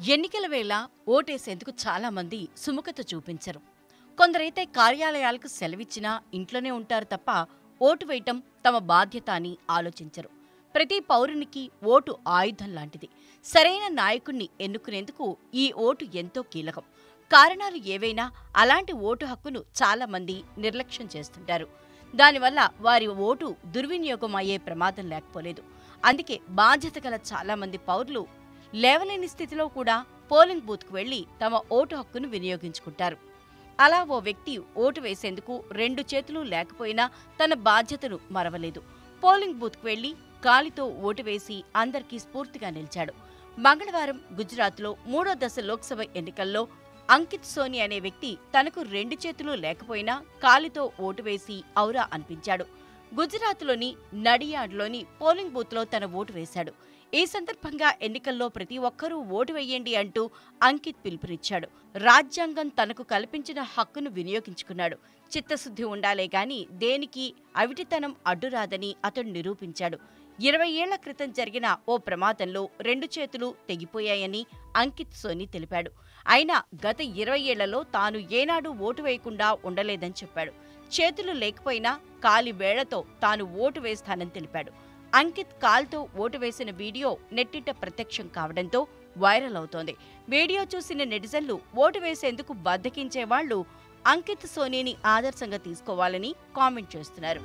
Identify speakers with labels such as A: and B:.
A: ఎన్నికల వేళ ఓటేసేందుకు చాలా మంది సుముఖత చూపించరు. కొందరైతే కార్యాలయాలకు సెలవిచ్చినా ఇంట్లోనే ఉంటారు తప్ప ఓటు వేయటం తమ బాధ్యత అని ఆలోచించరు. ప్రతి పౌరునికి ఓటు ఆయుధం లాంటిది. సరైన నాయకుణ్ణి ఎన్నుకునేందుకు ఈ ఓటు ఎంతో కీలకం. కారణాలు ఏవైనా అలాంటి ఓటు హక్కును చాలా మంది నిర్లక్ష్యం చేస్తుంటారు. దానివల్ల వారి ఓటు దుర్వినియోగం అయ్యే ప్రమాదం లేకపోలేదు. అందుకే బాధ్యత గల చాలా మంది పౌరులు లేవలేని స్థితిలో కూడా పోలింగ్ బూత్కు వెళ్లి తమ ఓటు హక్కును వినియోగించుకుంటారు. అలా ఓ వ్యక్తి ఓటు వేసేందుకు 2 చేతులు లేకపోయినా తన బాధ్యతను మరవలేదు. పోలింగ్ బూత్కు వెళ్లి కాలితో ఓటు వేసి అందరికీ స్ఫూర్తిగా నిలిచాడు. మంగళవారం గుజరాత్లో 3వ దశ లోక్సభ ఎన్నికల్లో అంకిత్ సోని అనే వ్యక్తి తనకు 2 చేతులు లేకపోయినా కాలితో ఓటు వేసి ఔరా అనిపించాడు. గుజరాత్లోని నడియాడ్లోని పోలింగ్ బూత్లో తన ఓటు వేశాడు. ఈ సందర్భంగా ఎన్నికల్లో ప్రతి ఒక్కరూ ఓటు వేయండి అంటూ అంకిత్ పిలుపునిచ్చాడు. రాజ్యాంగం తనకు కల్పించిన హక్కును వినియోగించుకున్నాడు. చిత్తశుద్ధి ఉండాలే గాని దేనికి అవిటితనం అడ్డురాదని అతడు నిరూపించాడు. 20 ఏళ్ల క్రితం జరిగిన ఓ ప్రమాదంలో 2 చేతులు తెగిపోయాయని అంకిత్ సోని తెలిపాడు. అయినా గత 20 ఏళ్లలో తాను ఏనాడూ ఓటు వేయకుండా ఉండలేదని చెప్పాడు. చేతులు లేకపోయినా కాలి వేళ్లతో తాను ఓటు వేస్తానని తెలిపాడు. అంకిత్ కాల్తో ఓటు వేసిన వీడియో నెట్టింట ప్రత్యక్షం కావడంతో వైరల్ అవుతోంది. వీడియో చూసిన నెటిజన్లు ఓటు వేసేందుకు బద్దకించే వాళ్లు అంకిత్ సోనీని ఆదర్శంగా తీసుకోవాలని కామెంట్ చేస్తున్నారు.